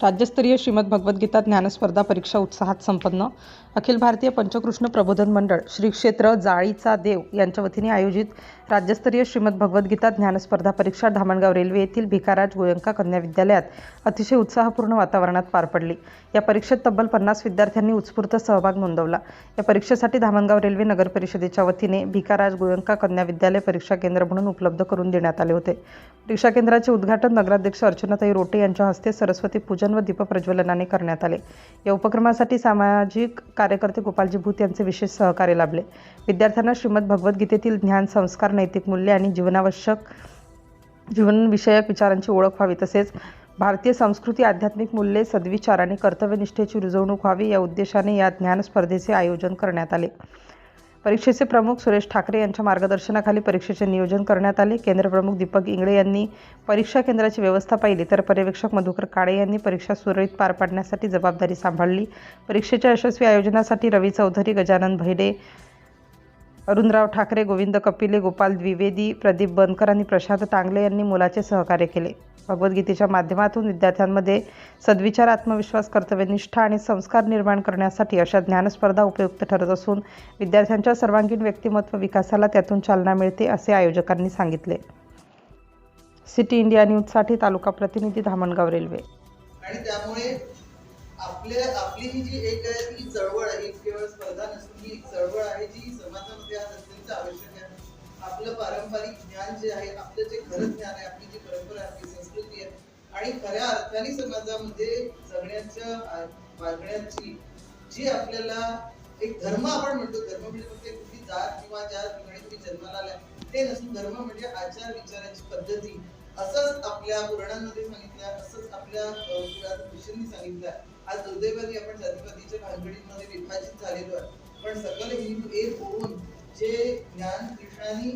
राज्यस्तरीय श्रीमद भगवद्गीता ज्ञानस्पर्धा परीक्षा उत्साहात संपन्न. अखिल भारतीय पंचकृष्ण प्रबोधन मंडळ श्री क्षेत्र जाळीचा देव यांच्या वतीने आयोजित राज्यस्तरीय श्रीमद भगवद्गीता ज्ञानस्पर्धा परीक्षा धामणगाव रेल्वे येथील भिकाराज गोयंका कन्या विद्यालयात अतिशय उत्साहपूर्ण वातावरणात पार पडली. या परीक्षेत तब्बल 50 विद्यार्थ्यांनी उत्स्फूर्त सहभाग नोंदवला. या परीक्षेसाठी धामणगाव रेल्वे नगर परिषदेच्या वतीने भिकाराज गोयंका कन्या विद्यालय परीक्षा केंद्र म्हणून उपलब्ध करून देण्यात आले होते. परीक्षा केंद्राचे उद्घाटन नगराध्यक्ष अर्चनाताई रोटे यांच्या हस्ते सरस्वती पूजन व दीपप्रज्वलनाने करण्यात आले. या उपक्रमासाठी सामाजिक कार्यकर्ते गोपालजी भूत यांचे विशेष सहकार्य लाभले. विद्यार्थ्यांना श्रीमद भगवद्गीतेतील ज्ञान, संस्कार, नैतिक मूल्ये आणि जीवनविषयक विचारांची ओळख व्हावी, तसेच भारतीय संस्कृती, आध्यात्मिक मूल्ये, सद्विचार आणि कर्तव्यनिष्ठेची रुजवणूक व्हावी या उद्देशाने या ज्ञान स्पर्धेचे आयोजन करण्यात आले. परीक्षेचे प्रमुख सुरेश ठाकरे यांच्या मार्गदर्शनाखाली परीक्षेचे नियोजन करण्यात आले. केंद्र प्रमुख दीपक इंगळे यांनी परीक्षा केंद्राची व्यवस्था पाहिली, तर पर्यवेक्षक मधुकर काळे यांनी परीक्षा सुरळीत पार पाडण्यासाठी जबाबदारी सांभाळली. परीक्षेच्या यशस्वी आयोजनासाठी रवी चौधरी, गजानन भैडे, अरुणराव ठाकरे, गोविंद कपिले, गोपाल द्विवेदी, प्रदीप बनकर आणि प्रशांत टांगले यांनी मोलाचे सहकार्य केले. भगवद्गीतेच्या माध्यमातून विद्यार्थ्यांमध्ये सद्विचार, आत्मविश्वास, कर्तव्यनिष्ठा आणि संस्कार निर्माण करण्यासाठी अशा ज्ञानस्पर्धा उपयुक्त ठरत असून विद्यार्थ्यांच्या सर्वांगीण व्यक्तिमत्व विकासाला त्यातून चालना मिळते, असे आयोजकांनी सांगितले. सिटी इंडिया न्यूजसाठी तालुका प्रतिनिधी, धामणगाव रेल्वे. आणि त्यामुळे आपली ही जी एक आहे ती चळवळ आहे, केवळ स्पर्धा नसून ही चळवळ आहे जी समाजामध्ये आज अत्यंत आवश्यक आहे. आपलं पारंपरिक ज्ञान जे आहे, आपलं जे खरं ज्ञान आहे, आपली जी परंपरा, आपली संस्कृती आहे आणि खऱ्या अर्थाने समाजामध्ये जगण्याच्या वागण्याची जी आपल्याला एक धर्म आपण म्हणतो, धर्म म्हणजे फक्त कुठली जात किंवा ज्या ठिकाणी तुम्ही जन्माला आलाय ते नसून धर्म म्हणजे आचार विचाराची पद्धती, असंच आपल्या पुराणांमध्ये सांगितलं, असंच आपल्या ऋषींनी सांगितलं. आज दुर्दैवाने आपण जातीपातीच्या भानगडींमध्ये विभाजित झालेलो आहे, पण सकल हिंदू एक होऊन जे ज्ञान कृष्णाने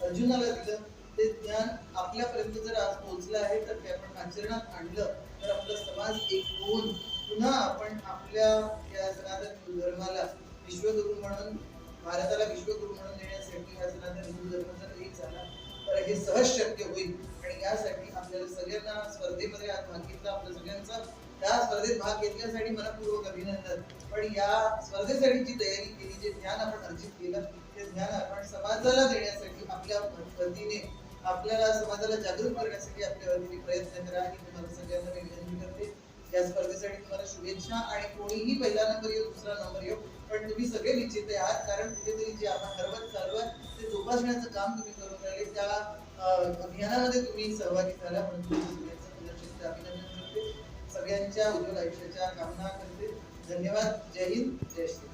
अर्जुनाला दिलं ते ज्ञान आपल्यापर्यंत जर आज पोहोचलं आहे, तर ते आपण आचरणात आणलं तर आपला समाज एक होऊन पुन्हा आपण आपल्या या सनातन धर्माला विश्वगुरु म्हणून, भारताला विश्वगुरु म्हणून देण्यासाठी हा सनातन हिंदू धर्म जर एक झाला तर हे सहज शक्य होईल. आणि यासाठी आपल्याला सगळ्यांना स्पर्धेमध्ये आज भाग घेतला, आपल्या सगळ्यांचा त्या स्पर्धेत भाग घेतल्यासाठी मनपूर्वक अभिनंदन. पण या स्पर्धेसाठी जी तयारी केली, जे ज्ञान आपण अर्जित केलं, ते ज्ञान आपण समाजाला देण्यासाठी आपल्या वतीने, आपल्याला समाजाला जागरूक करण्यासाठी आपल्या वतीने प्रयत्न करा ही तुम्हाला सगळ्यांना मी विनंती करते. या स्पर्धेसाठी तुम्हाला शुभेच्छा. आणि कोणीही पहिला नंबर येऊ, दुसरा नंबर येऊ, पण तुम्ही सगळे विजेते आहात, कारण कुठेतरी जे आपण हरवत चालू आहे ते जोपासण्याचं काम तुम्ही करून राहिले. त्या अभियानामध्ये तुम्ही सहभागी झाला म्हणून तुमच्या सगळ्यांचं पुनश्च अभिनंदन करते. सगळ्यांच्या उज्ज्वल आयुष्याच्या कामना करते. धन्यवाद. जय हिंद, जय श्री.